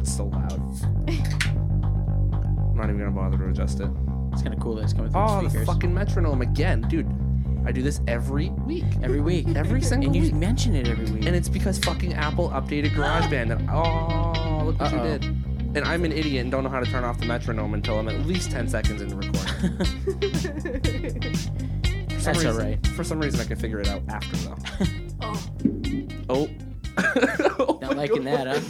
it's so loud. I'm not even going to bother to adjust it. It's kind of cool that it's coming through Oh, speakers. the fucking metronome again. Dude, I do this every week. Every week. Every single and you week. mention it every week. And it's because fucking Apple updated GarageBand. And, oh, look what you did. And I'm an idiot and don't know how to turn off the metronome until I'm at least 10 seconds into recording. That's all right. For some reason, I can figure it out after, though. Oh. Not liking that, huh?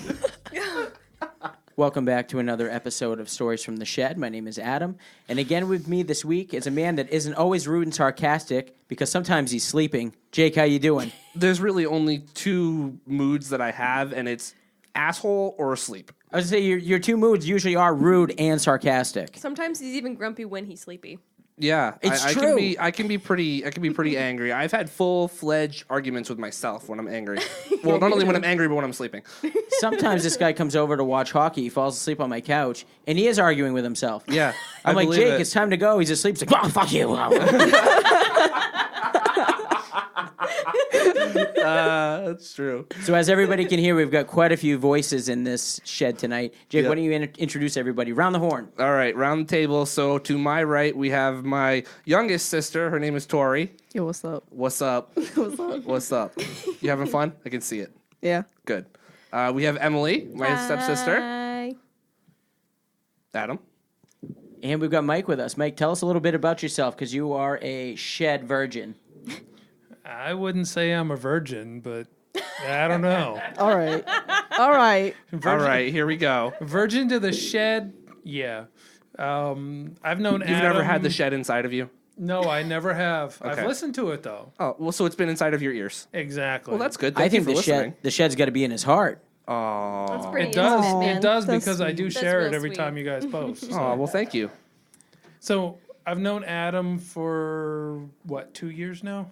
Welcome back to another episode of Stories from the Shed. My name is Adam. And again with me this week is a man that isn't always rude and sarcastic because sometimes he's sleeping. Jake, how you doing? There's really only two moods that I have, and it's asshole or asleep. I was going to say your two moods usually are rude and sarcastic. Sometimes he's even grumpy when he's sleepy. Yeah, It's true. I can be pretty angry. I've had full-fledged arguments with myself when I'm angry. Well, not only when I'm angry, but when I'm sleeping. Sometimes this guy comes over to watch hockey, he falls asleep on my couch, and he is arguing with himself. Yeah, I'm like, believe Jake, it. it's time to go. He's asleep. He's like, oh, fuck you. That's true. So as everybody can hear, we've got quite a few voices in this shed tonight. Jake, Yep. why don't you introduce everybody? Round the horn. All right, round the table. So to my right, we have my youngest sister. Her name is Tori. Yo, what's up? What's up? What's up? What's up? You having fun? I can see it. Yeah. Good. We have Emily, my stepsister. Hi. Adam. And we've got Mike with us. Mike, tell us a little bit about yourself, because you are a shed virgin. I wouldn't say I'm a virgin, but I don't know. All right. All right. All right, here we go. Virgin to the shed, yeah. I've known You've Adam. never had the shed inside of you? No, I never have. Okay. I've listened to it, though. Oh, well, so it's been inside of your ears. Exactly. Well, that's good. I Thank think you for listening. the shed's got to be in his heart. Oh. That's pretty It does. intimate, man. It does That's because I sweet. do That's share it real every sweet. time you guys post. Oh, well, thank you. So I've known Adam for, 2 years now?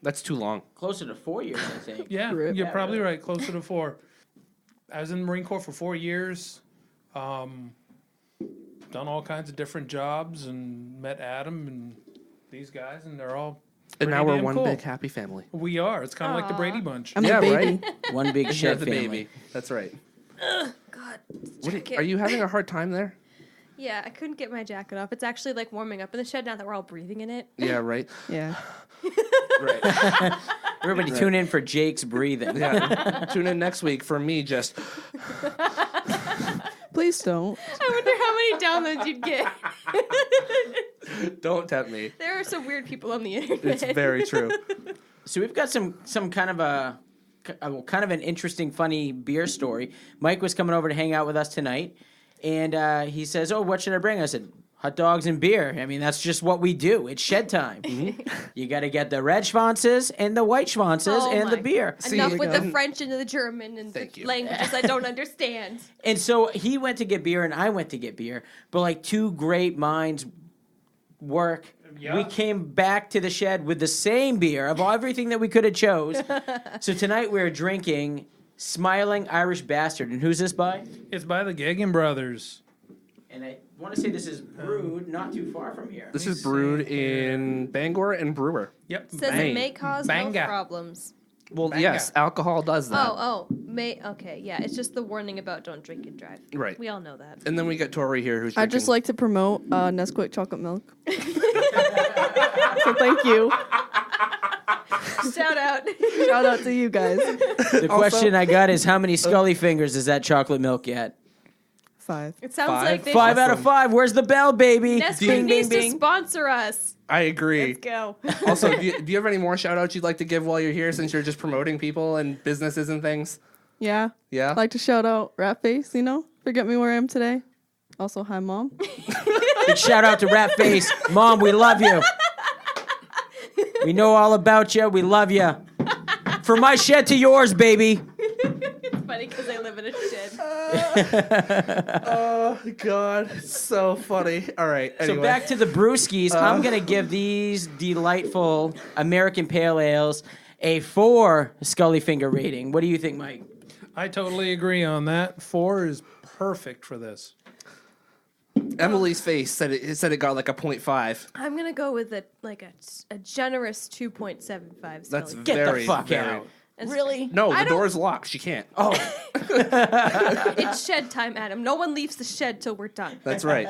That's too long. Closer to 4 years, I think. Yeah, Rip. you're Yeah, probably really. right. Closer to 4. I was in the Marine Corps for 4 years. Done all kinds of different jobs and met Adam and these guys, and they're all And now pretty we're damn one cool. big happy family. We are. It's kind of like the Brady Bunch. I'm Yeah, the baby. right? One big You're shed the family. baby. That's right. God. Are you having a hard time there? Yeah, I couldn't get my jacket off. It's actually like warming up in the shed now that we're all breathing in it. Yeah, right. Yeah. Right. Everybody tune in for Jake's breathing. Yeah. Tune in next week for me just. Please don't. I wonder how many downloads you'd get. Don't tempt me. There are some weird people on the internet. It's very true. So we've got some kind of an interesting, funny beer story. Mike was coming over to hang out with us tonight, and he says, "Oh, what should I bring?" I said, "Hot dogs and beer. I mean, that's just what we do. It's shed time. You got to get the red schwanzes and the white schwanzes Oh and the my- beer." Enough See, with the and- French and the German and Thank the you. languages I don't understand. And so he went to get beer, and I went to get beer. But like two great minds work. Yeah. We came back to the shed with the same beer of everything that we could have chose. So tonight we're drinking Smiling Irish Bastard. And who's this by? It's by the Gagan Brothers. And I want to say this is brewed not too far from here. This is brewed in Bangor and Brewer. Yep. Says Bang. it may cause Banga. health problems. Well, Banga. yes, alcohol does that. Okay, yeah. It's just the warning about don't drink and drive. Right. We all know that. And then we got Tori here who's I drinking. just like to promote Nesquik chocolate milk. So thank you. Shout out. Shout out to you guys. The question I got is, how many Scully fingers does that chocolate milk get? 5. It sounds 5? like they 5 should. out of 5. Where's the bell, baby? Nesquik needs to sponsor us. I agree. Let's go. Also, do you have any more shout outs you'd like to give while you're here since you're just promoting people and businesses and things? Yeah. Yeah? I'd like to shout out Rat Face, Forget me where I am today. Also, hi, Mom. Big shout out to Rat Face. Mom, we love you. We know all about you. We love you. From my shed to yours, baby. It's funny because I live in a shed. Oh, God. It's so funny. All right. Anyway. So back to the brewskis. I'm going to give these delightful American Pale Ales a 4 Scully finger rating. What do you think, Mike? I totally agree on that. 4 is perfect for this. Emily's face said it got like a 0.5. I'm gonna go with a generous 2.75. That's Scully. Get the very, fuck very, out. Really? No, I the don't- door is locked. She can't. Oh, It's shed time, Adam. No one leaves the shed till we're done. That's right.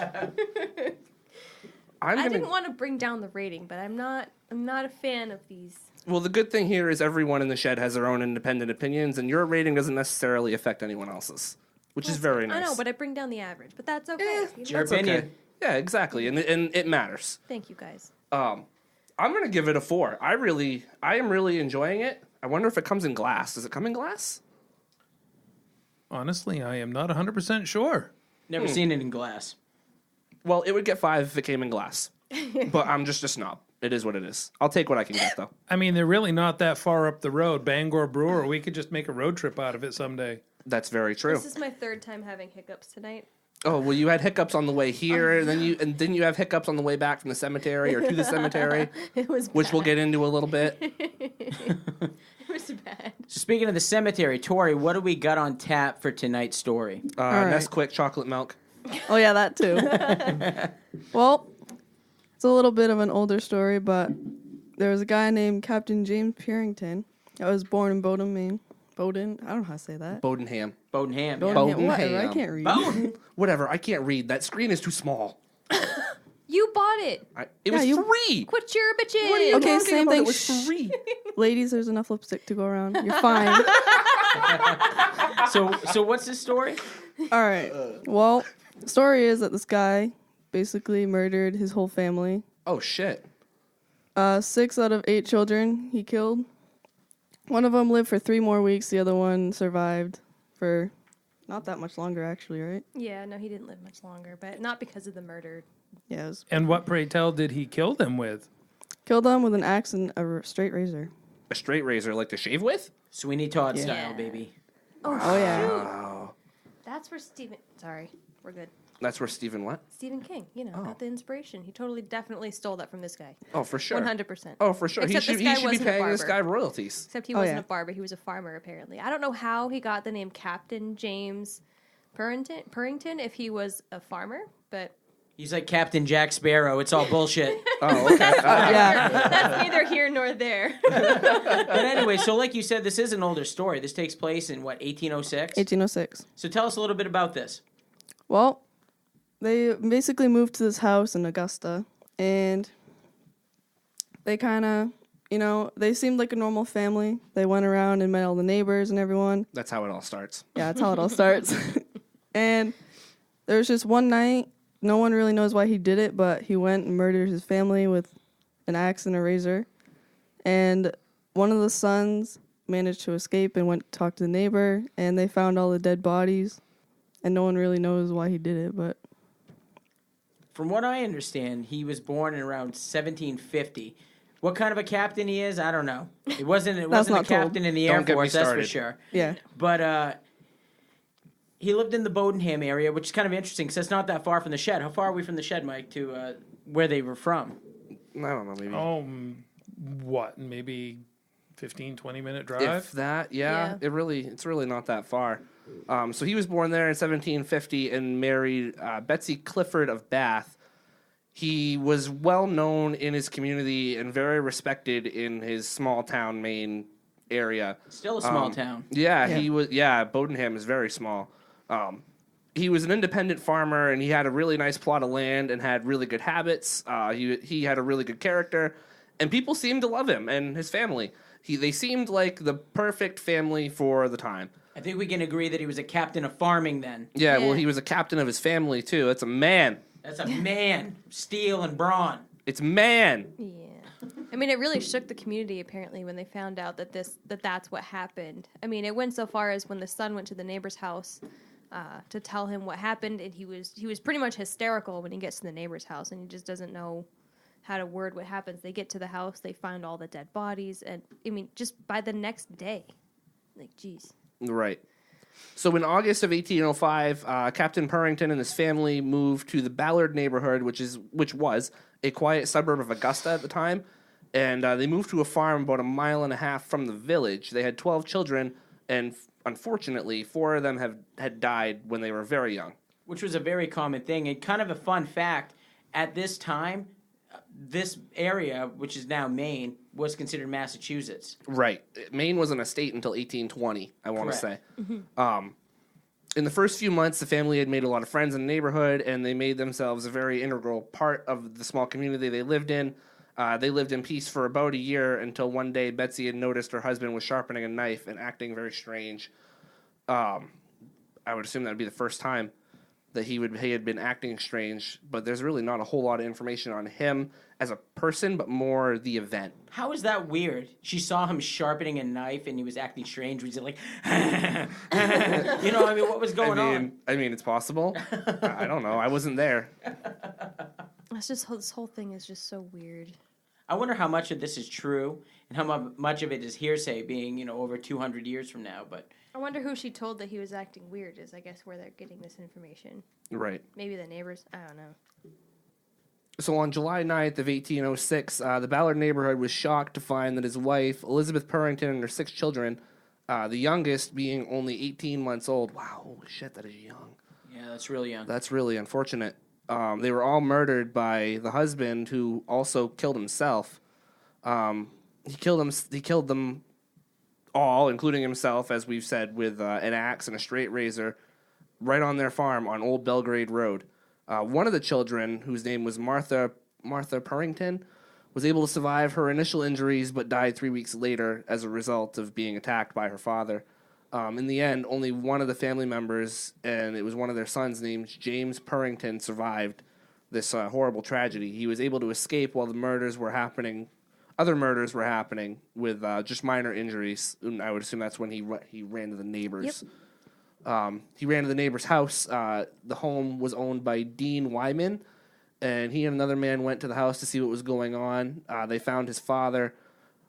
I didn't want to bring down the rating, but I'm not a fan of these. Well, the good thing here is everyone in the shed has their own independent opinions, and your rating doesn't necessarily affect anyone else's, which is very nice. I know, but I bring down the average. But that's okay. You know? it's your That's opinion. okay. Yeah, exactly, and it matters. Thank you, guys. I'm gonna give it a 4. I am really enjoying it. I wonder if it comes in glass. Does it come in glass? Honestly, I am not 100% sure. Never seen it in glass. Well, it would get 5 if it came in glass, but I'm just a snob. It is what it is. I'll take what I can get, though. I mean, they're really not that far up the road. Bangor Brewer, we could just make a road trip out of it someday. That's very true. This is my 3rd time having hiccups tonight. Oh well, you had hiccups on the way here, and then you have hiccups on the way back from the cemetery or to the cemetery, It was which we'll bad. get into a little bit. It was bad. So speaking of the cemetery, Tori, what do we got on tap for tonight's story? right. Nesquik chocolate milk. Oh yeah, that too. Well, it's a little bit of an older story, but there was a guy named Captain James Purrington. I was born in Bowdoin, Maine. Bowdoin? I don't know how to say that. Bodenham. Bowdenham. Bowdoin, Bowdoin. whatever. I can't read. Bowden. Whatever. I can't read. That screen is too small. You bought it. It was you- free. Quit your bitching. What are you Okay, talking same about? thing. It was Shh. free. Ladies, there's enough lipstick to go around. You're fine. So what's this story? All right. Well, the story is that this guy basically murdered his whole family. Oh shit. 6 out of 8 children he killed. One of them lived for 3 more weeks. The other one survived for not that much longer, actually, right? Yeah, no, he didn't live much longer, but not because of the murder. Yeah, it was, And what, pray tell, did he kill them with? killed them with an axe and a straight razor. A straight razor, like to shave with? Sweeney Todd Yeah. style, baby. Oh, yeah. shoot. Oh, That's where Stephen. Sorry, we're good. that's where Stephen what? Stephen King, got the inspiration. He totally, definitely stole that from this guy. Oh, for sure. 100%. Oh, for sure. Except he this should, guy he should be wasn't a paying this barber. guy royalties. Except he Oh, wasn't yeah. a barber; he was a farmer. Apparently, I don't know how he got the name Captain James Purrington if he was a farmer, but He's like Captain Jack Sparrow. It's all bullshit. Oh, okay. Yeah. that's neither here nor there. But anyway, so like you said, this is an older story. This takes place in, what, 1806? 1806. So tell us a little bit about this. Well, they basically moved to this house in Augusta, and they kind of, they seemed like a normal family. They went around and met all the neighbors and everyone. That's how it all starts. Yeah, that's how it all starts. And there was just one night, no one really knows why he did it, but he went and murdered his family with an axe and a razor. And one of the sons managed to escape and went to talk to the neighbor, and they found all the dead bodies. And no one really knows why he did it, but From what I understand, he was born in around 1750. What kind of a captain he is, I don't know. It wasn't a not told. captain in the Air Don't get me Force, that's for started. sure. yeah. But he lived in the Bowdenham area, which is kind of interesting because it's not that far from the shed. How far are we from the shed, Mike, to where they were from? I don't know, maybe. Oh, what, maybe 15, 20-minute drive? If that, yeah. Yeah. It's really not that far. So he was born there in 1750 and married Betsy Clifford of Bath. He was well known in his community and very respected in his small town Maine area. Still a small town. Yeah, Yeah. he was. Yeah, Bodenham is very small. He was an independent farmer, and he had a really nice plot of land and had really good habits. He had a really good character, and people seemed to love him and his family. They seemed like the perfect family for the time. I think we can agree that he was a captain of farming then. Yeah, well, Yeah. he was a captain of his family too. That's a man. That's a man, steel and brawn. It's man. Yeah. I mean, it really shook the community apparently when they found out that that's what happened. I mean, it went so far as when the son went to the neighbor's house to tell him what happened, and he was pretty much hysterical when he gets to the neighbor's house, and he just doesn't know how to word what happens. They get to the house, they find all the dead bodies, and I mean, just by the next day, like, geez. Right. So in August of 1805, Captain Purrington and his family moved to the Ballard neighborhood, which was a quiet suburb of Augusta at the time, and they moved to a farm about 1.5 miles from the village. They had 12 children, and unfortunately, 4 of them had died when they were very young. Which was a very common thing. And kind of a fun fact, at this time, this area, which is now Maine, was considered Massachusetts. Right. Maine wasn't a state until 1820, I want to say. Correct. In the first few months, the family had made a lot of friends in the neighborhood, and they made themselves a very integral part of the small community they lived in. They lived in peace for about a year until one day Betsy had noticed her husband was sharpening a knife and acting very strange. I would assume that would be the first time that he had been acting strange, but there's really not a whole lot of information on him as a person, but more the event. How is that weird? She saw him sharpening a knife and he was acting strange. Was he like, what was going on? I mean, it's possible. I don't know. I wasn't there. This whole thing is just so weird. I wonder how much of this is true and how much of it is hearsay, being over 200 years from now. But I wonder who she told that he was acting weird is, I guess, where they're getting this information. Right. Maybe the neighbors. I don't know. So on July 9th of 1806, the Ballard neighborhood was shocked to find that his wife, Elizabeth Purrington, and her 6 children, the youngest being only 18 months old. Wow, holy shit, that is young. yeah, that's really young. That's really unfortunate. They were all murdered by the husband, who also killed himself. He killed them all, including himself, as we've said, with an axe and a straight razor, right on their farm on Old Belgrade Road. One of the children, whose name was Martha Purrington, was able to survive her initial injuries, but died 3 weeks later as a result of being attacked by her father. In the end, only one of the family members, and it was one of their sons named James Purrington, survived this horrible tragedy. He was able to escape while the murders were happening. Other murders were happening with just minor injuries. And I would assume that's when he ran to the neighbors. Yep. He ran to the neighbor's house. The home was owned by Dean Wyman, and he and another man went to the house to see what was going on. They found his father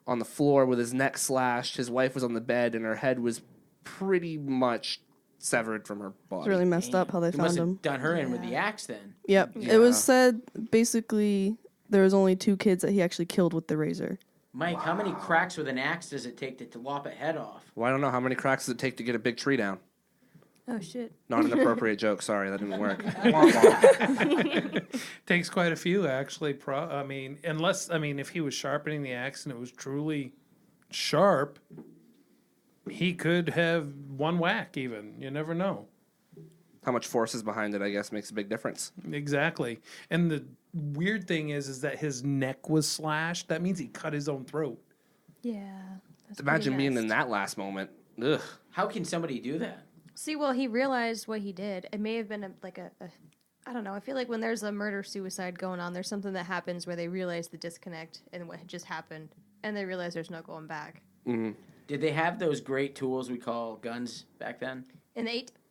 on the floor with his neck slashed. His wife was on the bed, and her head was pretty much severed from her body. It's really messed up how they They found must have him. done her in with the axe then. Yep. Yeah. It was said basically there was only 2 kids that he actually killed with the razor. Mike, how many cracks with an axe does it take to lop a head off? Well, I don't know. How many cracks does it take to get a big tree down? Oh, shit. Not an appropriate joke. Sorry, that didn't work. Takes quite a few, actually. If he was sharpening the axe and it was truly sharp, he could have one whack even. You never know. How much force is behind it, I guess, makes a big difference. Exactly. And the weird thing is that his neck was slashed. That means he cut his own throat. Yeah. That's Imagine pretty being in messed. that last moment. Ugh. How can somebody do that? See, well, he realized what he did. It may have been I don't know. I feel like when there's a murder-suicide going on, there's something that happens where they realize the disconnect and what had just happened, and they realize there's no going back. Mm-hmm. Did they have those great tools we call guns back then?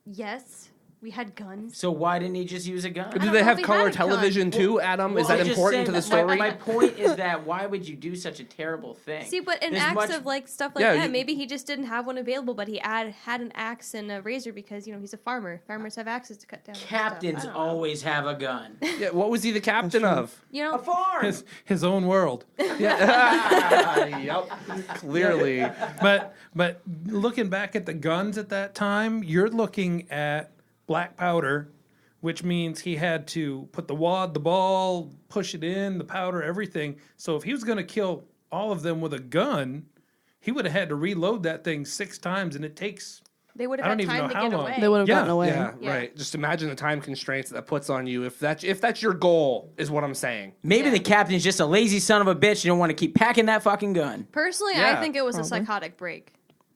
Yes, we had guns. So why didn't he just use a gun? Do don't they know have if he had color a gun. television too, Adam? Is Well, that I'm just important to saying the that story? My point is that why would you do such a terrible thing? See, but in There's acts much- of stuff like Yeah, that, you- maybe he just didn't have one available, but he had an axe and a razor because he's a farmer. Farmers have axes to cut down. Captains stuff. I don't know. always have a gun. Yeah, what was he the captain of? A farm. His own world. Yep. Clearly. But looking back at the guns at that time, you're looking at black powder, which means he had to put the wad, the ball, push it in, the powder, everything. So if he was going to kill all of them with a gun, he would have had to reload that thing 6 times, and it takes... They would I have don't had even time know to how get long. away. They would have Yeah, gotten away. Yeah, Yeah. right. Just imagine the time constraints that puts on you if that's your goal, is what I'm saying. Maybe Yeah. the captain's just a lazy son of a bitch. You don't want to keep packing that fucking gun. Personally, Yeah, I think it was a probably. psychotic break.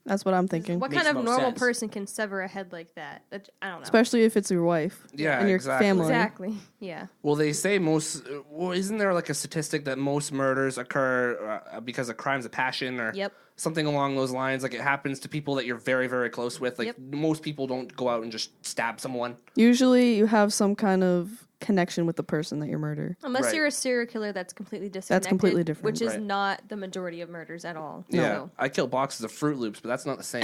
That's what I'm thinking. What Makes kind of most normal sense. person can sever a head like that? I don't know. Especially if it's your wife. Yeah, and your exactly. family. Exactly. Yeah. Well, they say isn't there like a statistic that most murders occur because of crimes of passion or Yep. something along those lines? Like it happens to people that you're very, very close with. Like Yep. most people don't go out and just stab someone. Usually you have some kind of connection with the person that you murder. Unless Right. you're a serial killer that's completely disconnected. completely different. Which is Right. not the majority of murders at all. Yeah, So, I kill boxes of Fruit Loops, but that's not the same.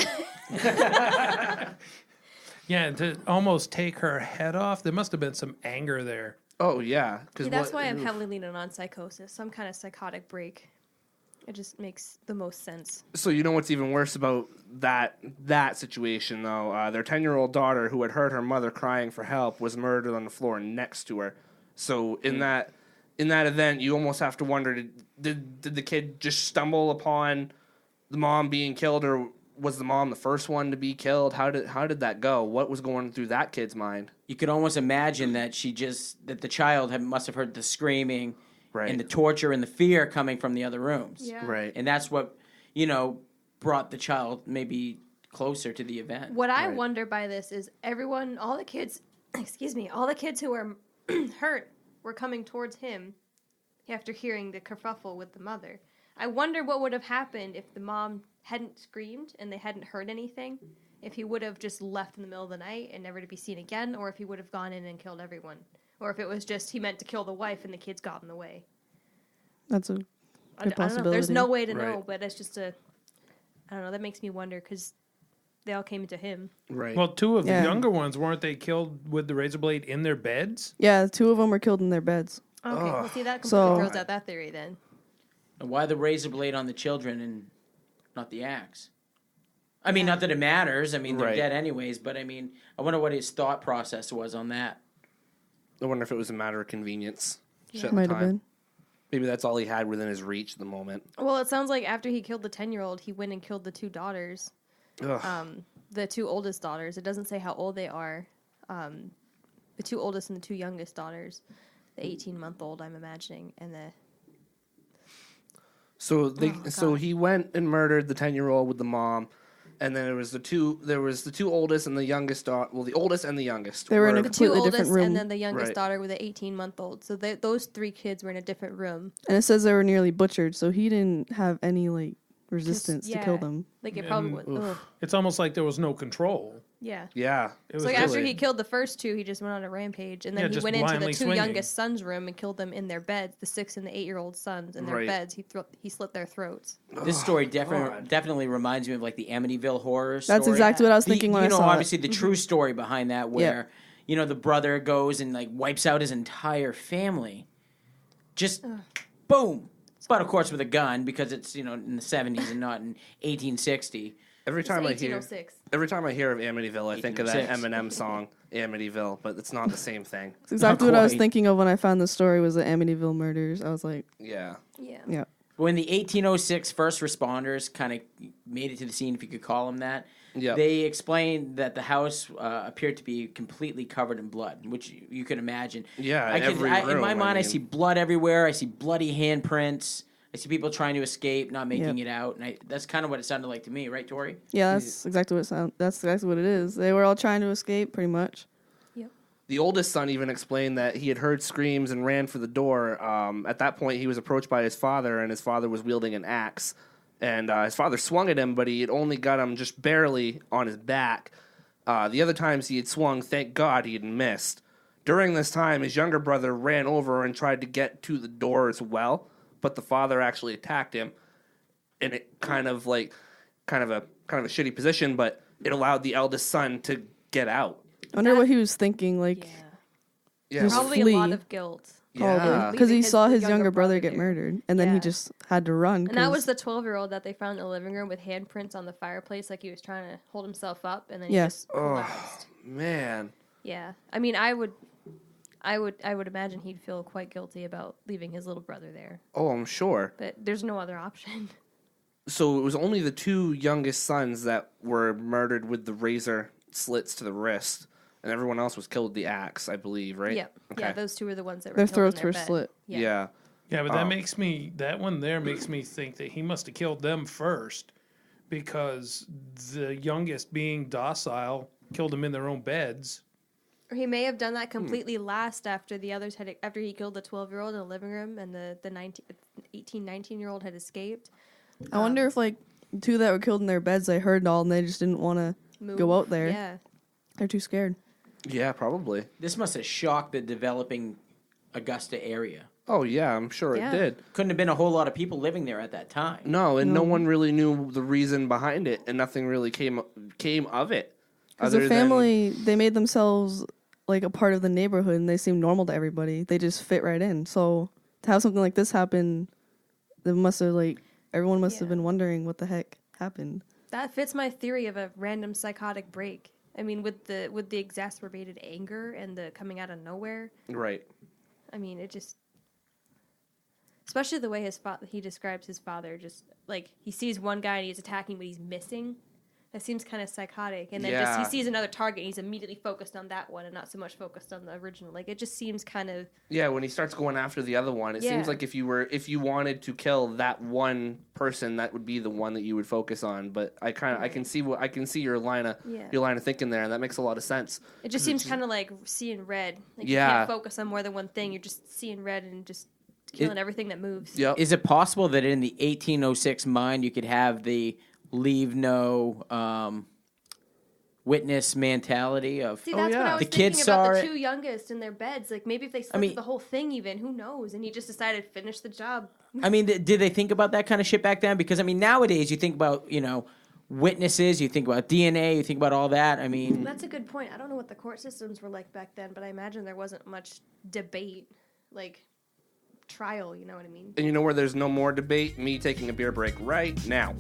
Yeah, and to almost take her head off, there must have been some anger there. Oh yeah, because see, that's why I'm heavily leaning on psychosis. Some kind of psychotic break. It just makes the most sense. So you know what's even worse about that situation though? Their 10-year-old daughter, who had heard her mother crying for help, was murdered on the floor next to her. So in in that event, you almost have to wonder: did the kid just stumble upon the mom being killed, or was the mom the first one to be killed? How did that go? What was going through that kid's mind? You could almost imagine that the child must have heard the screaming, Right. and the torture and the fear coming from the other rooms. Yeah. Right. And that's what, brought the child maybe closer to the event. What I Right. wonder by this is all the kids, all the kids who were hurt were coming towards him after hearing the kerfuffle with the mother. I wonder what would have happened if the mom hadn't screamed and they hadn't heard anything, if he would have just left in the middle of the night and never to be seen again, or if he would have gone in and killed everyone, or if it was just he meant to kill the wife and the kids got in the way. That's a I good don't know. possibility. There's no way to know, Right. but it's just I don't know. That makes me wonder because they all came to him. Right. Well, two of the Yeah. younger ones, weren't they killed with the razor blade in their beds? Yeah, 2 of them were killed in their beds. Okay, well, see, that completely So- throws out that theory then. And why the razor blade on the children and not the axe? I mean, not that it matters. I mean, they're Right. dead anyways, but I mean, I wonder what his thought process was on that. I wonder if it was a matter of convenience. Yeah. At the Might have time. been. Maybe that's all he had within his reach at the moment. Well, it sounds like after he killed the 10-year-old, he went and killed the 2 daughters. Ugh. The 2 oldest daughters. It doesn't say how old they are. The 2 oldest and the 2 youngest daughters. The 18-month-old, I'm imagining, and the So he went and murdered the 10-year-old with the mom, and then there was the two oldest and the youngest daughter. Well, the oldest and the youngest. They were in a the 2 completely oldest different room. and then the youngest Right. daughter with the 18-month-old. So those 3 kids were in a different room. And it says they were nearly butchered, so he didn't have any resistance to kill yeah. them. Like it probably And- was. Ugh. It's almost like there was no control. Yeah. Yeah. It was So really, after he killed the first 2, he just went on a rampage, and then Yeah, he just went into the blindly 2 swinging. youngest sons' room and killed them in their beds. The 6 and the 8-year-old sons in their Right. beds. He slit their throats. This story God. definitely reminds me of like the Amityville horror story. That's exactly what I was thinking when I saw obviously it. the true story behind that, where the brother goes and like wipes out his entire family, just boom. But of course with a gun because it's in the 70s and not in 1860. Every time I hear 1806. of Amityville, I think of that 1806. Eminem song, Amityville, but it's not the same thing. It's exactly what I was quite. thinking of when I found the story was the Amityville murders. I was like, Yeah. Yeah. yeah. When the 1806 first responders kind of made it to the scene, if you could call them that, Yep. they explained that the house appeared to be completely covered in blood, which you could imagine. Yeah, in every in my room, mind, I mean. see blood everywhere. I see bloody handprints. I see people trying to escape, not making Yep. it out, and that's kind of what it sounded like to me, right, Tori? Yeah, that's exactly what it is. They were all trying to escape, pretty much. The oldest son even explained that he had heard screams and ran for the door. At that point, he was approached by his father, and his father was wielding an axe. And his father swung at him, but he had only got him just barely on his back. The other times he had swung, thank God he had missed. During this time, his younger brother ran over and tried to get to the door as well, but the father actually attacked him. And it kind of a shitty position, but it allowed the eldest son to get out. I wonder what he was thinking, like, Yeah. Yeah, Just Probably flee. a lot of guilt. probably. Yeah. Because he Leaving his saw his younger younger brother brother get there. murdered, and then he Yeah. just had to run. And that 'cause- was the 12-year-old that they found in the living room with handprints on the fireplace, like he was trying to hold himself up, and then Yeah. he just collapsed. man. Yeah, I mean, I would imagine he'd feel quite guilty about leaving his little brother there, Oh, I'm sure. but there's no other option. So it was only the 2 youngest sons that were murdered with the razor slits to the wrist, and everyone else was killed with the axe, I believe, right? Yeah, Okay. yeah, those 2 were the ones that were Their killed in throats were bed. slit. Yeah. Yeah, but that one there makes me think that he must have killed them first because the youngest being docile killed them in their own beds. Or he may have done that completely last after the others after he killed the 12-year-old in the living room and the 18, 19-year-old had escaped. I wonder if, like, 2 that were killed in their beds, they heard it all, and they just didn't want to Move. go out there. Yeah. They're too scared. Yeah, probably. This must have shocked the developing Augusta area. Oh, yeah, I'm sure Yeah. it did. Couldn't have been a whole lot of people living there at that time. No, and no one really knew the reason behind it, and nothing really came of it. Because the family, they made themselves, like, a part of the neighborhood, and they seemed normal to everybody. They just fit right in. So to have something like this happen, everyone must have Yeah. been wondering what the heck happened. That fits my theory of a random psychotic break. I mean, with the exacerbated anger and the coming out of nowhere. Right. I mean, it just Especially the way he describes his father, just like he sees one guy and he's attacking, but he's missing. That seems kind of psychotic. And then just he sees another target and he's immediately focused on that one and not so much focused on the original. Like, it just seems kind of... Yeah, when he starts going after the other one, it seems like if you wanted to kill that one person, that would be the one that you would focus on. But I can see your line of thinking there, and that makes a lot of sense. It just seems kind of like seeing red. Like, you can't focus on more than one thing. You're just seeing red and just killing everything that moves. Yep. Is it possible that in the 1806 mind you could have the leave no witness mentality of... See, that's what I was the thinking kids about saw the it. two youngest in their beds. Like, maybe if they slept the whole thing even, who knows? And he just decided to finish the job. I mean, did they think about that kind of shit back then? Because, I mean, nowadays you think about, witnesses, you think about DNA, you think about all that. I mean... That's a good point. I don't know what the court systems were like back then, but I imagine there wasn't much debate, like trial, you know what I mean? And you know where there's no more debate? Me taking a beer break right now.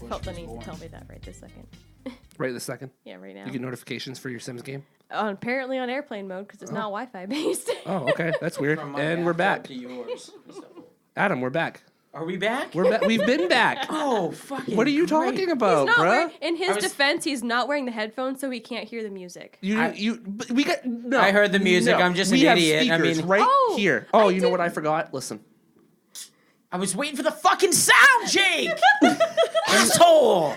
Felt the need to tell me that right this second. Right this second? Yeah, right now. You get notifications for your Sims game? Apparently on airplane mode because it's not Wi-Fi based. Oh, okay. That's weird. And we're back. Adam, we're back. Are we back? We're back. We've been back. Oh, fucking What are you great. talking about, bruh? In his defense, he's not wearing the headphones, so he can't hear the music. We got no. I heard the music. No. I'm just an we have idiot. I speakers mean- right Oh, here. Oh, I you know what didn't- I forgot? Listen. I was waiting for the fucking sound, Jake! Asshole!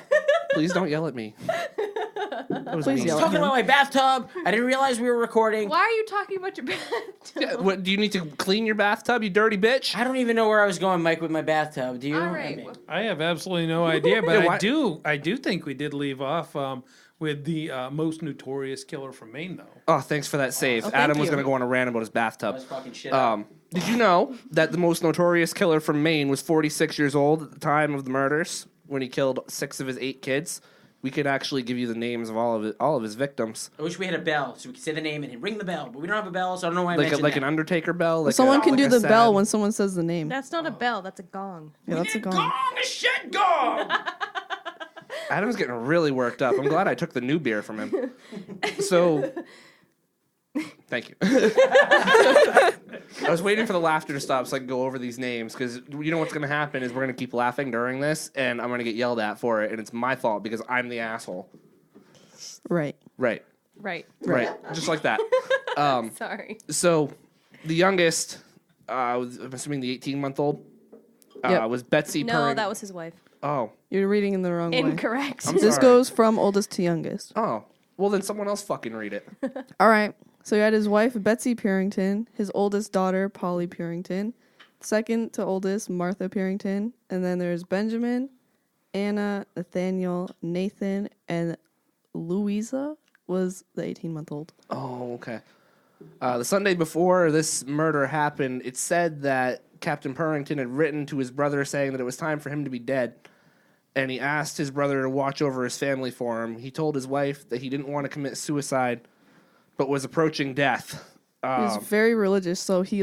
Please don't yell at me. That was Please mean. yell at Talking him. about my bathtub. I didn't realize we were recording. Why are you talking about your bathtub? Yeah, what, do you need to clean your bathtub, you dirty bitch? I don't even know where I was going, Mike, with my bathtub. Do you? All I right. mean- I have absolutely no idea, but Yeah, why- I do think we did leave off with the most notorious killer from Maine, though. Oh, thanks for that save. thank Adam was you. going to go on a rant about his I bathtub. was fucking shit up. Did you know that the most notorious killer from Maine was 46 years old at the time of the murders when he killed 6 of his 8 kids? We could actually give you the names of all of his victims, I wish we had a bell so we could say the name and ring the bell, but we don't have a bell, so I don't know why I mentioned like an that. Undertaker bell. Like Someone can like do a the sad- bell when someone says the name. That's not a bell. That's a gong. Yeah, that's a gong. Gong, a shit gong! Adam's getting really worked up. I'm glad I took the new beer from him. So, thank you. I was waiting for the laughter to stop so I could go over these names because you know what's going to happen is we're going to keep laughing during this, and I'm going to get yelled at for it, and it's my fault because I'm the asshole. Right. Right. Right. Just like that. Sorry. So, the youngest, I'm assuming the 18-month-old, Yep. was Betsy No, Purrington. that was his wife. Oh. You're reading in the wrong way. Incorrect. I'm This sorry. goes from oldest to youngest. Oh. Well, then someone else fucking read it. All right. So he had his wife, Betsy Purrington, his oldest daughter, Polly Purrington, second to oldest, Martha Purrington, and then there's Benjamin, Anna, Nathaniel, Nathan, and Louisa was the 18-month-old. Oh, okay. The Sunday before this murder happened, it said that Captain Purrington had written to his brother saying that it was time for him to be dead. And he asked his brother to watch over his family for him. He told his wife that he didn't want to commit suicide, but was approaching death. He was very religious, so he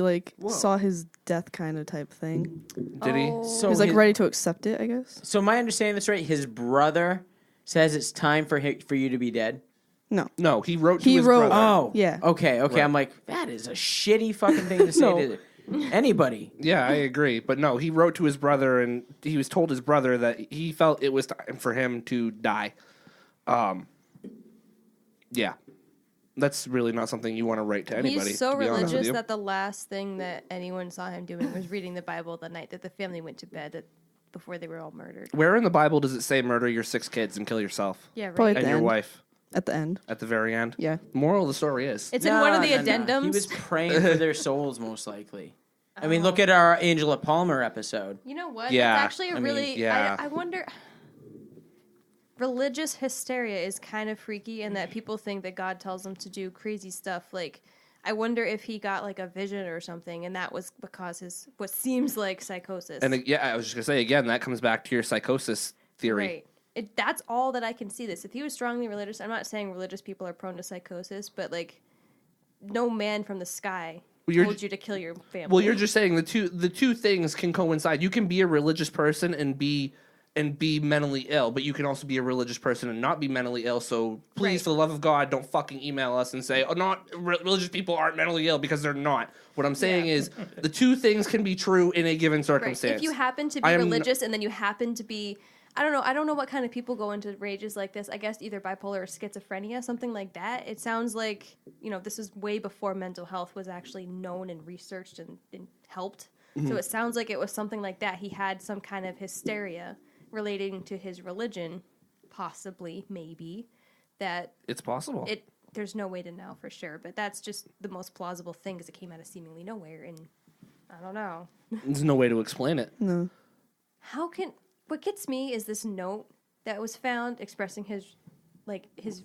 saw his death kind of type thing. Did he? So He was his- ready to accept it, I guess. So am I understanding this right? His brother says it's time for you to be dead? No. No, he wrote to He his wrote- brother. Oh. Yeah. Okay. Right. I'm like, that is a shitty fucking thing to say No. to anybody. Yeah, I agree. But no, he wrote to his brother, and he was told his brother that he felt it was time for him to die. Yeah. That's really not something you want to write to anybody. He's so to be honest with religious you. that the last thing that anyone saw him doing was reading the Bible the night that the family went to bed before they were all murdered. Where in the Bible does it say murder your 6 kids and kill yourself? Yeah, right. Probably at And the your end. wife At the end. at the very end? Yeah. Moral of the story is. It's in one of the No. addendums. He was praying for their souls, most likely. I mean, look at our Angela Palmer episode. You know what? Yeah, It's actually I a mean, really. yeah. I wonder. Religious hysteria is kind of freaky, in that people think that God tells them to do crazy stuff. Like, I wonder if he got like a vision or something, and that was because what seems like psychosis. And yeah, I was just going to say, again, that comes back to your psychosis theory. Right. That's all that I can see this. If he was strongly religious, I'm not saying religious people are prone to psychosis, but like, no man from the sky told you to kill your family. Well, you're just saying the two things can coincide. You can be a religious person and be and be mentally ill, but you can also be a religious person and not be mentally ill. So please, Right. for the love of God, don't fucking email us and say, "Oh, not religious people aren't mentally ill," because they're not. What I'm saying is, the two things can be true in a given Right. circumstance. If you happen to be I am religious and then you happen to be, I don't know what kind of people go into rages like this. I guess either bipolar or schizophrenia, something like that. It sounds like, this is way before mental health was actually known and researched and helped. So it sounds like it was something like that. He had some kind of hysteria relating to his religion, possibly, maybe, that It's possible. there's no way to know for sure, but that's just the most plausible thing because it came out of seemingly nowhere, and I don't know. There's no way to explain it. No. What gets me is this note that was found expressing his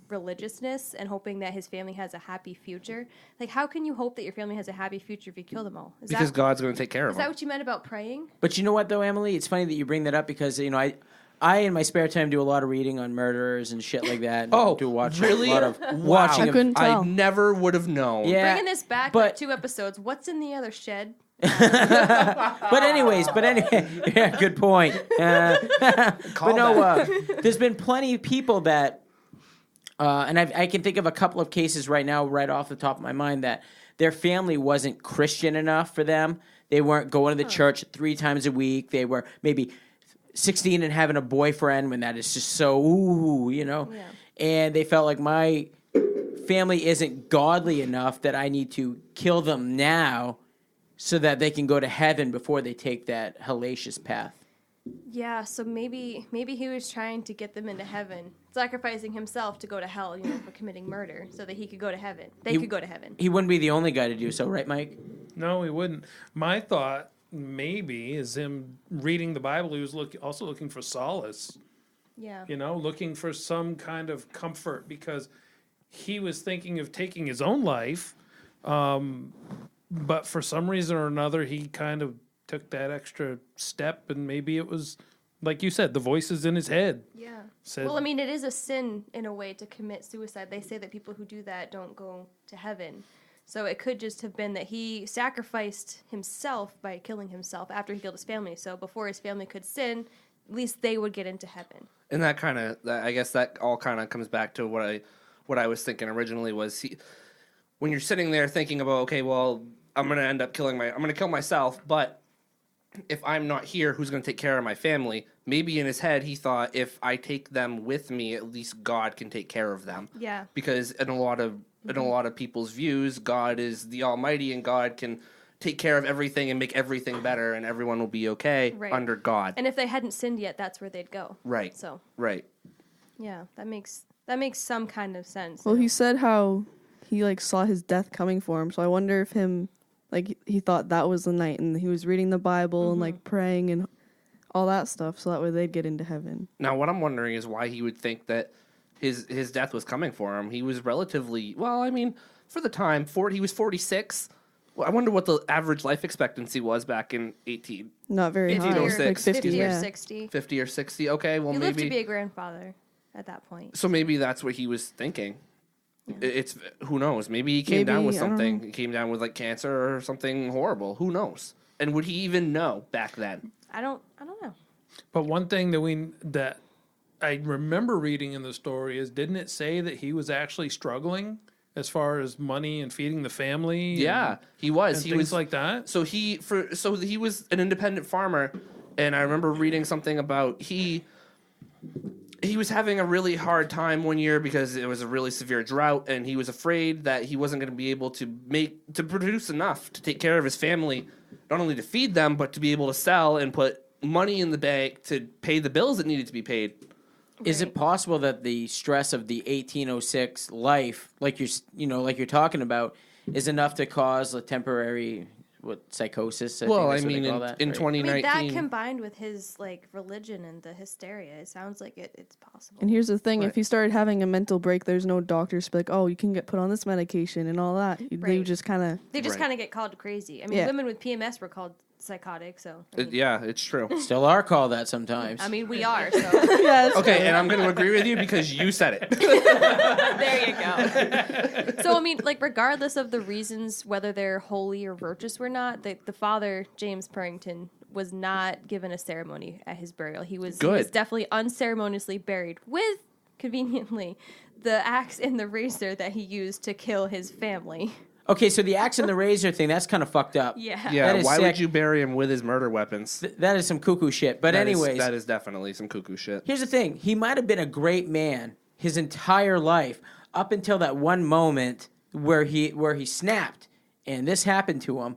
religiousness and hoping that his family has a happy future. Like, how can you hope that your family has a happy future if you kill them all? Because God's going to take care of Is that them. what you meant about praying? But you know what, though, Emily? It's funny that you bring that up because, I in my spare time do a lot of reading on murderers and shit like that. And Oh, do really? a lot of Wow. watching. I couldn't I tell. never would have known. Yeah, Bringing this back but 2 episodes. What's in the other shed? but anyway, yeah, good point. But no, there's been plenty of people that, and I can think of a couple of cases right now, right off the top of my mind, that their family wasn't Christian enough for them. They weren't going to the church 3 times a week. They were maybe 16 and having a boyfriend when that is just so, Yeah. And they felt like my family isn't godly enough that I need to kill them now so that they can go to heaven before they take that hellacious path. Yeah, so maybe he was trying to get them into heaven, sacrificing himself to go to hell, for committing murder, so that he could go to heaven. They could go to heaven. He wouldn't be the only guy to do so, right, Mike? No, he wouldn't. My thought maybe is him reading the Bible. He was also looking for solace, Yeah. looking for some kind of comfort because he was thinking of taking his own life. But for some reason or another, he kind of took that extra step, and maybe it was, like you said, the voices in his head. Yeah. Said, Well, I mean, it is a sin in a way to commit suicide. They say that people who do that don't go to heaven. So it could just have been that he sacrificed himself by killing himself after he killed his family. So before his family could sin, at least they would get into heaven. And I guess that all kind of comes back to what I was thinking originally was when you're sitting there thinking about, okay, well, I'm going to kill myself, but if I'm not here, who's going to take care of my family? Maybe in his head, he thought, if I take them with me, at least God can take care of them. Yeah. Because in a lot of people's views, God is the Almighty, and God can take care of everything and make everything better, and everyone will be okay under God. And if they hadn't sinned yet, that's where they'd go. Right. So Right. yeah, that makes some kind of sense. Well, he said how he saw his death coming for him. So I wonder if he thought that was the night, and he was reading the Bible and praying and all that stuff, so that way they'd get into heaven. Now, what I'm wondering is why he would think that his death was coming for him. He was relatively, for the time, he was 46. Well, I wonder what the average life expectancy was back in Not very high. 1806, 50, 50 or yeah. 60. 50 or 60. Okay, well, He maybe. lived to be a grandfather at that point. So maybe that's what he was thinking. Yeah. It's who knows? Maybe he came down with I don't something. know. He came down with cancer or something horrible. Who knows? And would he even know back then? I don't know. But one thing that I remember reading in the story is, didn't it say that he was actually struggling as far as money and feeding the family? Yeah, he was. And He things was like that. So he was an independent farmer, and I remember reading something about he was having a really hard time one year because it was a really severe drought, and he was afraid that he wasn't going to be able to produce enough to take care of his family, not only to feed them but to be able to sell and put money in the bank to pay the bills that needed to be paid. Is it possible that the stress of the 1806 life, like you're talking about, is enough to cause a temporary psychosis? Well, that's what they in call that, 2019, that combined with his religion and the hysteria, it sounds like it's possible. And here's the thing: Right. if he started having a mental break, there's no doctors to be like, "Oh, you can get put on this medication and all that." They Right. just kind of They just Right. kind of get called crazy. I mean, Yeah. women with PMS were called psychotic. So Yeah, it's true. Still are called that sometimes. I mean, we are. So Yes. Okay, and I'm going to agree with you because you said it. there you go. So I mean, like, regardless of the reasons, whether they're holy or virtuous or not, the father, James Purrington, was not given a ceremony at his burial. He was definitely unceremoniously buried with, conveniently, the axe and the razor that he used to kill his family. Okay, so the axe and the razor thing, that's kind of fucked up. Yeah. Yeah, That is why sick. would you bury him with his murder weapons? That is some cuckoo shit. But anyways, that is definitely some cuckoo shit. here's the thing. He might have been a great man his entire life up until that one moment where he snapped and this happened to him.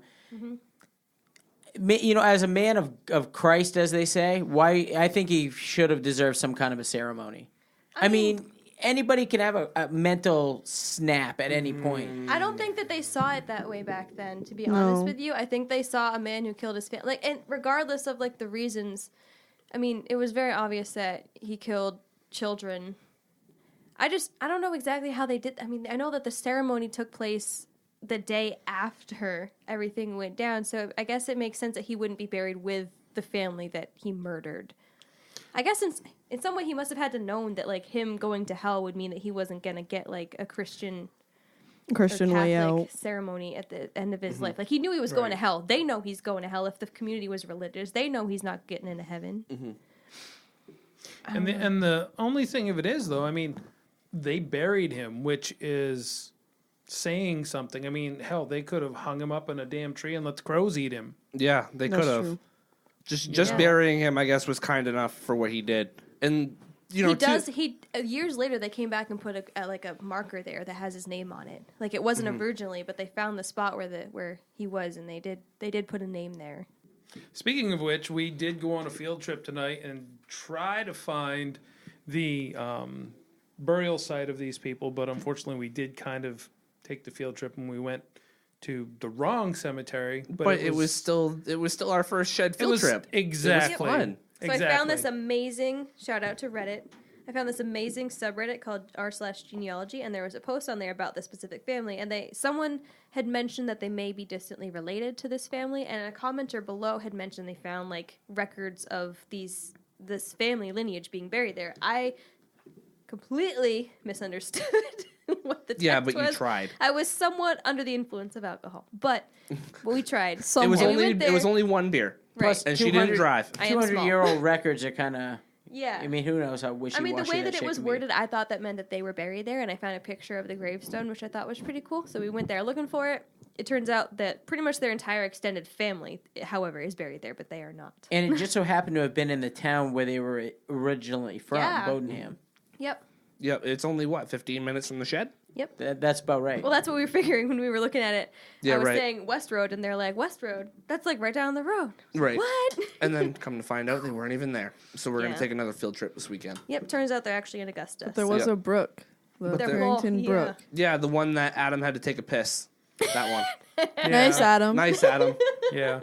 You know, as a man of Christ, as they say, why I think he should have deserved some kind of a ceremony. I mean, anybody can have a mental snap at any point. I don't think that they saw it that way back then, to be No. honest with you. I think they saw a man who killed his family. Like, and regardless of, like, the reasons, I mean, it was very obvious that he killed children. I don't know exactly how they did. I mean, I know that the ceremony took place the day after everything went down, so I guess it makes sense that he wouldn't be buried with the family that he murdered. I guess in some way he must have had to known that, like, him going to hell would mean that he wasn't going to get, like, a Christian or way Catholic out. ceremony at the end of his life. Like, he knew he was going to hell. They know he's going to hell. If the community was religious, they know he's not getting into heaven. And the only thing of it is, though, I mean, they buried him, which is saying something. I mean, hell, they could have hung him up in a damn tree and let the crows eat him. Yeah, they That's could have. true. Just burying him, I guess, was kind enough for what he did. And you know, Years later, they came back and put a marker there that has his name on it. Like, it wasn't originally, but they found the spot where he was, and they did put a name there. Speaking of which, we did go on a field trip tonight and try to find the burial site of these people, but unfortunately we did kind of take the field trip and we went to the wrong cemetery. but it was still our first shed field trip. Exactly. It was fun. So I found this amazing, shout out to Reddit, I found this amazing subreddit called r/genealogy, and there was a post on there about this specific family, and someone had mentioned that they may be distantly related to this family, and a commenter below had mentioned they found, like, records of this family lineage being buried there. I completely misunderstood what the text Yeah, but you was. tried. I was somewhat under the influence of alcohol, but we tried. It was only one beer. Right. And she didn't drive. I am small. 200-year-old records are kind of. Yeah. I mean, who knows how wishy-washy I mean, the way that it shit was can be. worded, I thought that meant that they were buried there, and I found a picture of the gravestone, which I thought was pretty cool. So we went there looking for it. It turns out that pretty much their entire extended family, however, is buried there, but they are not. And it just so happened to have been in the town where they were originally from, Yeah. Bodenham. Yep. Yep, it's only, 15 minutes from the shed? Yep. That's about right. Well, that's what we were figuring when we were looking at it. Yeah, I was right. saying West Road, and they're like, West Road? That's, like, right down the road. Right. What? And then come to find out they weren't even there. So we're going Yeah. to take another field trip this weekend. Yep, turns out they're actually in Augusta. There was Yep. a brook. The They're- Purrington yeah. Brook. Yeah, the one that Adam had to take a piss. That one. Nice, Adam. Nice, Adam. Yeah.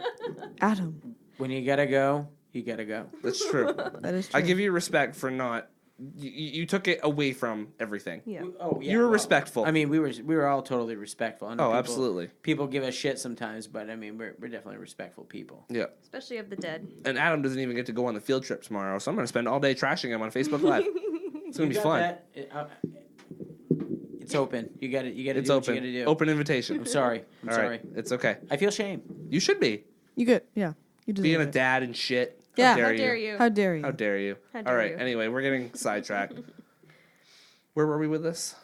Adam. When you gotta go, you gotta go. That's true. That is true. I give you respect for not... You took it away from everything. Yeah. Oh, yeah. You were well, respectful. I mean, we were all totally respectful. I know people- absolutely. People give us shit sometimes, but I mean, we're definitely respectful people. Yeah. Especially of the dead. And Adam doesn't even get to go on the field trip tomorrow, so I'm going to spend all day trashing him on Facebook Live. It's going to be You got fun. that? It's open. You got it. You got to It's do open. what you got to do. Open invitation. I'm sorry. I'm All sorry. right. It's okay. I feel shame. You should be. You good? Yeah. You deserve Being a it. dad and shit. Yeah. How dare How you? dare you? How dare you? How dare you? How All dare right. you. Anyway, we're getting sidetracked. Where were we with this?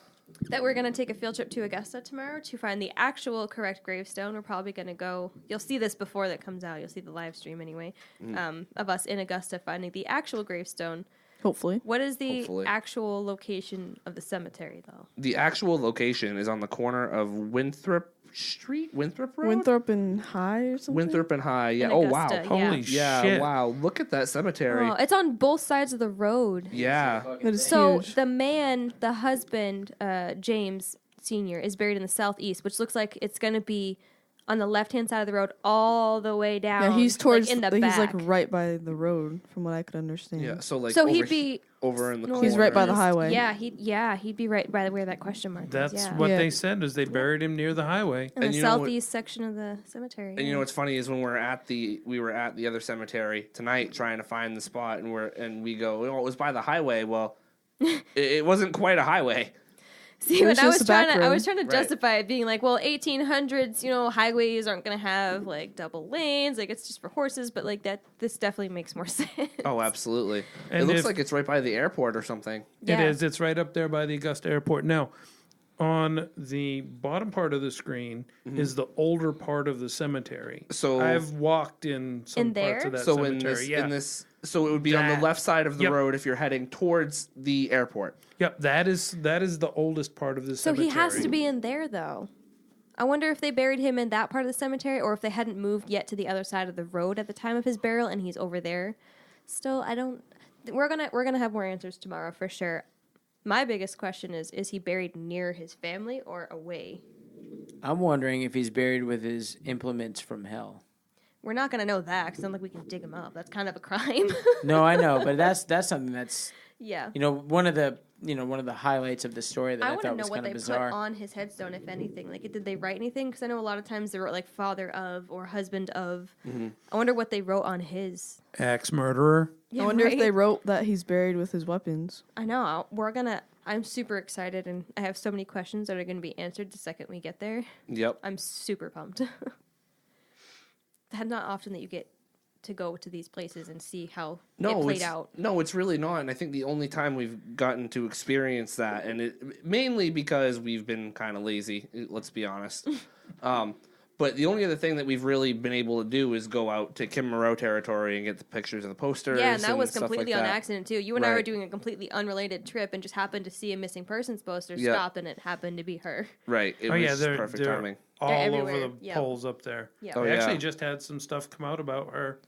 That we're going to take a field trip to Augusta tomorrow to find the actual correct gravestone. We're probably going to go... You'll see this before that comes out. You'll see the live stream anyway. Of us in Augusta finding the actual gravestone. Hopefully. What is the Hopefully. actual location of the cemetery, though? The actual location is on the corner of Winthrop Street? Winthrop Road? Winthrop and High or something? Winthrop and High. Yeah. In Oh, Augusta, wow. yeah. Holy Yeah, shit. wow. Look at that cemetery. Oh, it's on both sides of the road. Yeah. That is So huge. the husband, James Sr., is buried in the southeast, which looks like it's going to be on the left-hand side of the road all the way down. Yeah, he's towards in the he's back. like right by the road, from what I could understand. Yeah, so like So over, he'd be over in the north- corner. He's right by the highway. Yeah, he'd be right by where that question mark is. That's Yeah. what Yeah. they said, is they buried him near the highway. in the And you know what- southeast section of the cemetery. And you know what's funny is when we were at the other cemetery tonight trying to find the spot, and we go, oh, it was by the highway. Well, it wasn't quite a highway. See, It when was I just was a back trying to, I was road. trying to Right. justify it being like, well, 1800s, highways aren't going to have like double lanes, like it's just for horses, but like that, this definitely makes more sense. Oh, absolutely. And it looks if- like it's right by the airport or something. Yeah. It is. It's right up there by the Augusta Airport. Now, on the bottom part of the screen is the older part of the cemetery. So- I've walked in some In parts there? of that So cemetery. in this, so it would be on the That- left side of the Yep. road if you're heading towards the airport. Yep, that is the oldest part of the So cemetery. he has to be in there, though. I wonder if they buried him in that part of the cemetery, or if they hadn't moved yet to the other side of the road at the time of his burial, and he's over there. Still, I don't. We're gonna have more answers tomorrow for sure. My biggest question is he buried near his family or away? I'm wondering if he's buried with his implements from hell. We're not gonna know that because it's not like we can dig him up. That's kind of a crime. No, I know, but that's something that's Yeah. one of the highlights of the story that I I, want to thought know was what kind they of bizarre. put on his headstone, if anything. Like, did they write anything? Because I know a lot of times they wrote like "father of" or "husband of." I wonder what they wrote on his. Axe murderer. Yeah, I wonder right? if they wrote that he's buried with his weapons. I know. I'm super excited, and I have so many questions that are gonna be answered the second we get there. Yep. I'm super pumped. That's not often that you get to go to these places and see how it played it's, out. No, it's really not. And I think the only time we've gotten to experience that, and it mainly because we've been kind of lazy, let's be honest. But the only other thing that we've really been able to do is go out to Kim Moreau territory and get the pictures of the posters. Yeah, and that was stuff completely like on that. accident too. You and I were Right. doing a completely unrelated trip and just happened to see a missing persons poster Yeah. stop, and it happened to be her. Right. It Oh was yeah, they're perfect they're timing. all over everywhere. the Yeah. poles up there. Yeah. Oh, They actually yeah. just had some stuff come out about her.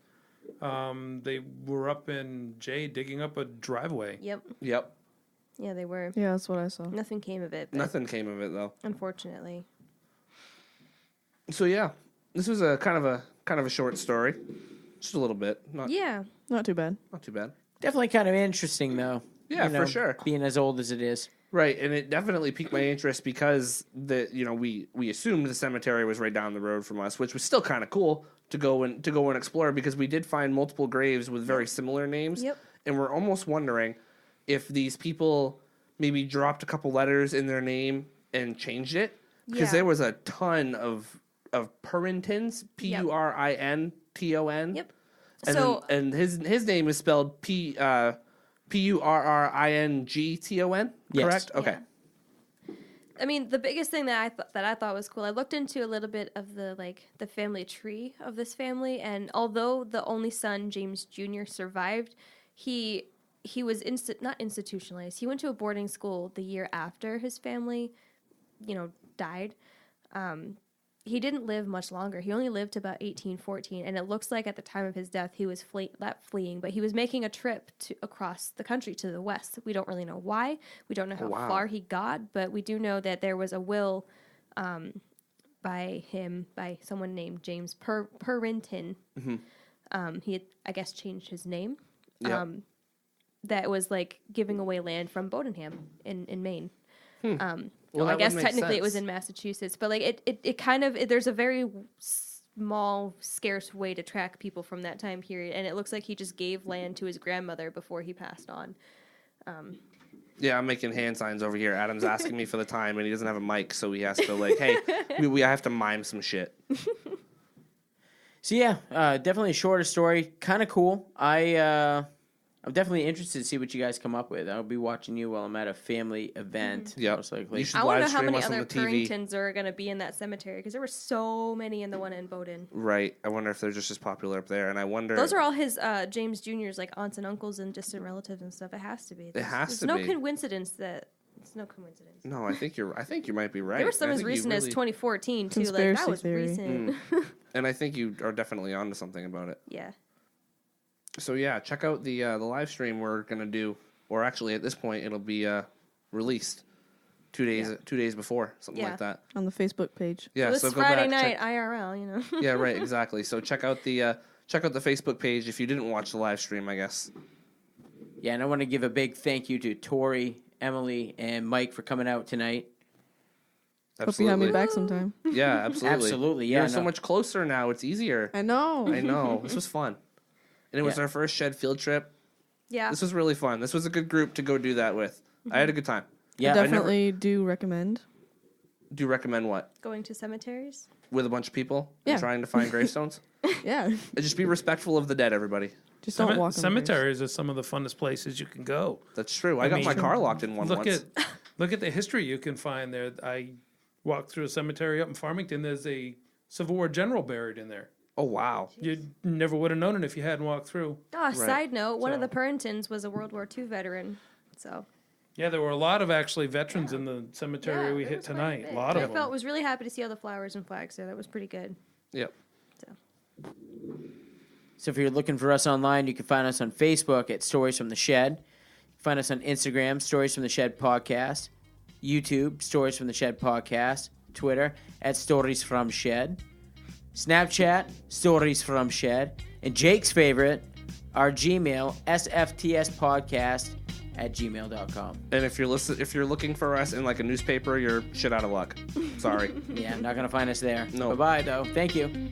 They were up in Jay digging up a driveway. Yep. Yep. Yeah, they were. Yeah, that's what I saw. Nothing came of it. But Nothing came of it though. Unfortunately. So yeah, this was a kind of a short story, just a little bit, not Yeah. Not too bad. not too bad. Definitely kind of interesting though. Yeah, for sure. Being as old as it is. Right, and it definitely piqued my interest because we assumed the cemetery was right down the road from us, which was still kind of cool to go and explore because we did find multiple graves with very similar names. Yep. And we're almost wondering if these people maybe dropped a couple letters in their name and changed it because Yeah. there was a ton of Purringtons, Purrinton. Yep. And So then, and his name is spelled Purrington, Yes. correct? Okay. I mean, the biggest thing that I thought was cool. I looked into a little bit of the family tree of this family, and although the only son, James Jr., survived, he was not institutionalized. He went to a boarding school the year after his family, died. He didn't live much longer. He only lived to about 1814, and it looks like at the time of his death he was fleeing, but he was making a trip across the country to the west. We don't really know why. We don't know how wow. far he got, but we do know that there was a will by someone named James Purrington. He had, I guess, changed his name. Yep. That was like giving away land from Bodenham in Maine. Well, I that guess would make technically it was sense. in Massachusetts, but like it kind of there's a very small, scarce way to track people from that time period, and it looks like he just gave land to his grandmother before he passed on. Yeah, I'm making hand signs over here. Adam's asking me for the time, and he doesn't have a mic, so he has to hey, we have to mime some shit. So yeah, definitely a shorter story. Kind of cool. I'm definitely interested to see what you guys come up with. I'll be watching you while I'm at a family event. Yep. Most likely. You should I want to live know how stream many us on other the TV. Purringtons are going to be in that cemetery because there were so many in the one in Bowden. Right. I wonder if they're just as popular up there, and I wonder. Those are all his James Jr.'s like aunts and uncles and distant relatives and stuff. It has to be. has to no be. coincidence that it's no coincidence. No, I think you might be right. There were some I as think you recent as really- 2014 too. Like Conspiracy that was theory. recent. And I think you are definitely onto something about it. Yeah. So yeah, check out the live stream we're gonna do, or actually at this point it'll be released. 2 days before, something like that. On the Facebook page. Yeah, It was so go Friday back, night IRL, you know. Yeah, right, exactly. So check out the Facebook page if you didn't watch the live stream, I guess. Yeah, and I want to give a big thank you to Tori, Emily, and Mike for coming out tonight. Hope you have me back sometime. Yeah, absolutely. Absolutely, yeah, You're so no. much closer now. It's easier. I know. I know. This was fun. And it was Yeah. our first shed field trip. Yeah. This was really fun. This was a good group to go do that with. I had a good time. Yeah, I definitely do recommend. Do you recommend what? Going to cemeteries. With a bunch of people? Yeah. And trying to find gravestones? Yeah. And just be respectful of the dead, everybody. Just don't walk on the Cemeteries are some of the funnest places you can go. That's true. I got mean, my car locked in one Look once. at the history you can find there. I walked through a cemetery up in Farmington. There's a Civil War general buried in there. Oh, wow. You never would have known it if you hadn't walked through. Oh, side note, one of So- the Purringtons was a World War II veteran. So Yeah, there were a lot of actually veterans in the cemetery we there hit was quite a tonight. bit. A lot of I them. was really happy to see all the flowers and flags there. That was pretty good. Yep. So if you're looking for us online, you can find us on Facebook at Stories from the Shed. Find us on Instagram, Stories from the Shed Podcast. YouTube, Stories from the Shed Podcast. Twitter, at Stories from Shed. Snapchat, Stories from Shed. And Jake's favorite, our Gmail, sftspodcast@gmail.com. And if you're looking for us in like a newspaper, you're shit out of luck. Sorry. Yeah, not going to find us there. No. Bye-bye, though. Thank you.